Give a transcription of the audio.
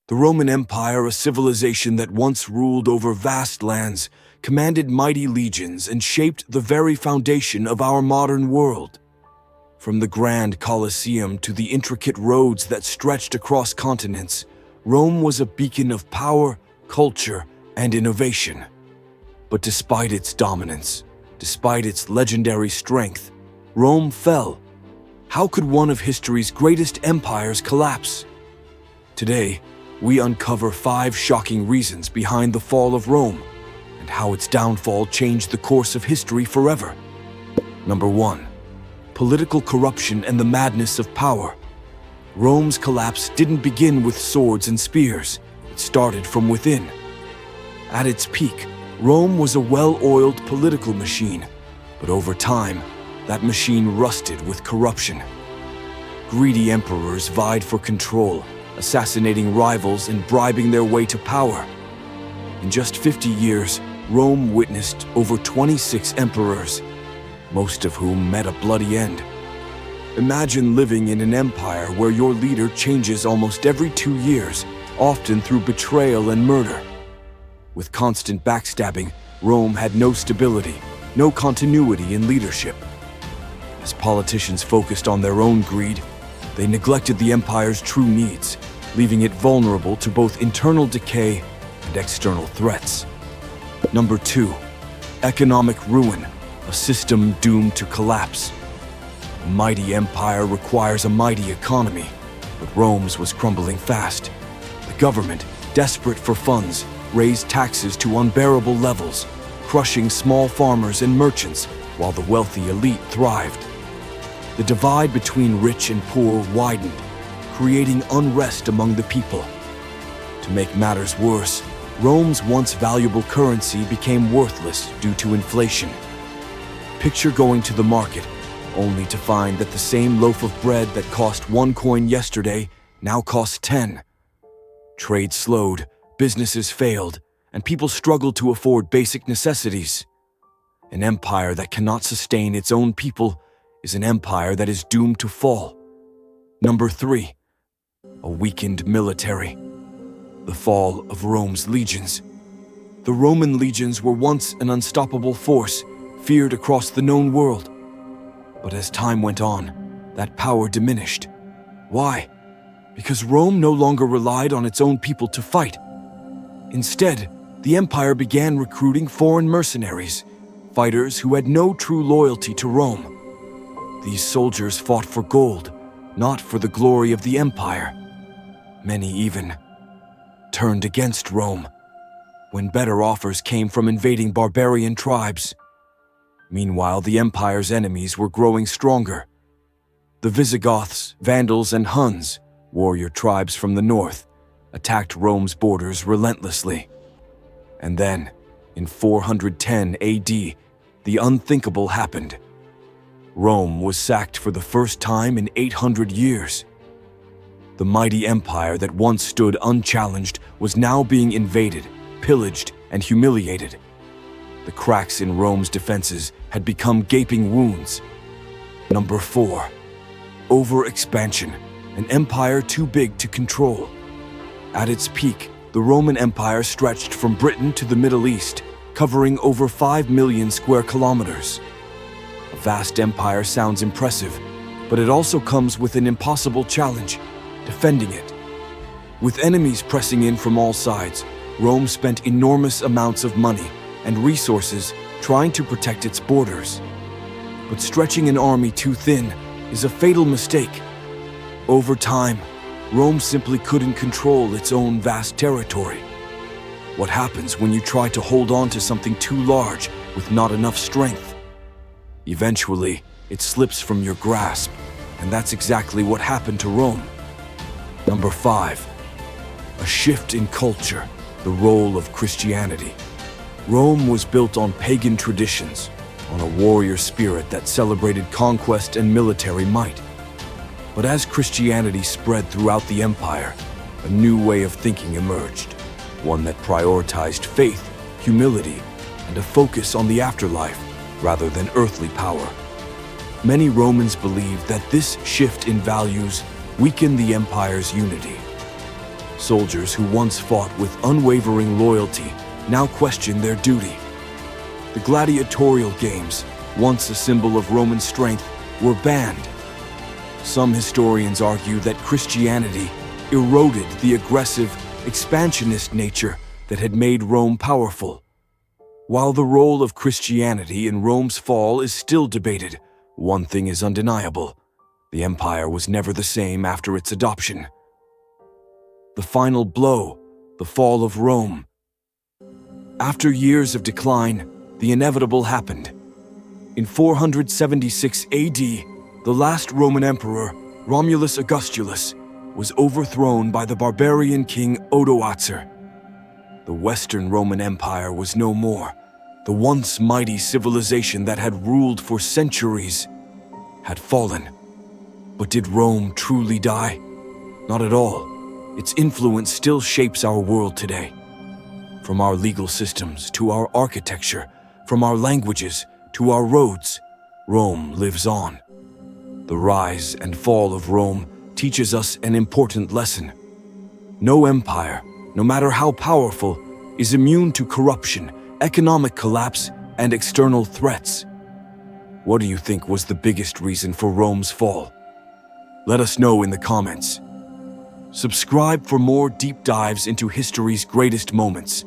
The Roman Empire, a civilization that once ruled over vast lands, commanded mighty legions, and shaped the very foundation of our modern world. From the grand Colosseum to the intricate roads that stretched across continents, Rome was a beacon of power, culture, and innovation. But despite its dominance, despite its legendary strength, Rome fell. How could one of history's greatest empires collapse? Today, we uncover 5 shocking reasons behind the fall of Rome and how its downfall changed the course of history forever. Number 1. Political corruption and the madness of power. Rome's collapse didn't begin with swords and spears. It started from within. At its peak, Rome was a well-oiled political machine, but over time, that machine rusted with corruption. Greedy emperors vied for control, assassinating rivals and bribing their way to power. In just 50 years, Rome witnessed over 26 emperors, most of whom met a bloody end. Imagine living in an empire where your leader changes almost every 2 years, often through betrayal and murder. With constant backstabbing, Rome had no stability, no continuity in leadership. As politicians focused on their own greed, they neglected the empire's true needs, leaving it vulnerable to both internal decay and external threats. Number 2. Economic ruin, a system doomed to collapse. A mighty empire requires a mighty economy, but Rome's was crumbling fast. The government, desperate for funds, raised taxes to unbearable levels, crushing small farmers and merchants while the wealthy elite thrived. The divide between rich and poor widened, creating unrest among the people. To make matters worse, Rome's once valuable currency became worthless due to inflation. Picture going to the market, only to find that the same loaf of bread that cost 1 coin yesterday now costs 10. Trade slowed, businesses failed, and people struggled to afford basic necessities. An empire that cannot sustain its own people is an empire that is doomed to fall. Number 3. A weakened military. The fall of Rome's legions. The Roman legions were once an unstoppable force, feared across the known world. But as time went on, that power diminished. Why? Because Rome no longer relied on its own people to fight. Instead, the empire began recruiting foreign mercenaries, fighters who had no true loyalty to Rome. These soldiers fought for gold, not for the glory of the empire. Many even turned against Rome when better offers came from invading barbarian tribes. Meanwhile, the empire's enemies were growing stronger. The Visigoths, Vandals, and Huns, warrior tribes from the north, attacked Rome's borders relentlessly. And then, in 410 AD, the unthinkable happened. Rome was sacked for the first time in 800 years. The mighty empire that once stood unchallenged was now being invaded, pillaged, and humiliated. The cracks in Rome's defenses had become gaping wounds. Number 4. Overexpansion, an empire too big to control. At its peak, the Roman Empire stretched from Britain to the Middle East, covering over 5 million square kilometers. A vast empire sounds impressive, but it also comes with an impossible challenge: defending it. With enemies pressing in from all sides, Rome spent enormous amounts of money and resources trying to protect its borders. But stretching an army too thin is a fatal mistake. Over time, Rome simply couldn't control its own vast territory. What happens when you try to hold on to something too large with not enough strength? Eventually, it slips from your grasp, and that's exactly what happened to Rome. Number 5. A shift in culture, the role of Christianity. Rome was built on pagan traditions, on a warrior spirit that celebrated conquest and military might. But as Christianity spread throughout the empire, a new way of thinking emerged, one that prioritized faith, humility, and a focus on the afterlife rather than earthly power. Many Romans believed that this shift in values weakened the empire's unity. Soldiers who once fought with unwavering loyalty now question their duty. The gladiatorial games, once a symbol of Roman strength, were banned. Some historians argue that Christianity eroded the aggressive, expansionist nature that had made Rome powerful. While the role of Christianity in Rome's fall is still debated, one thing is undeniable: the empire was never the same after its adoption. The final blow, the fall of Rome. After years of decline, the inevitable happened. In 476 AD, the last Roman emperor, Romulus Augustulus, was overthrown by the barbarian king Odoacer. The Western Roman Empire was no more. The once mighty civilization that had ruled for centuries had fallen. But did Rome truly die? Not at all. Its influence still shapes our world today. From our legal systems to our architecture, from our languages to our roads, Rome lives on. The rise and fall of Rome teaches us an important lesson. No empire, no matter how powerful, is immune to corruption, economic collapse, and external threats. What do you think was the biggest reason for Rome's fall? Let us know in the comments. Subscribe for more deep dives into history's greatest moments.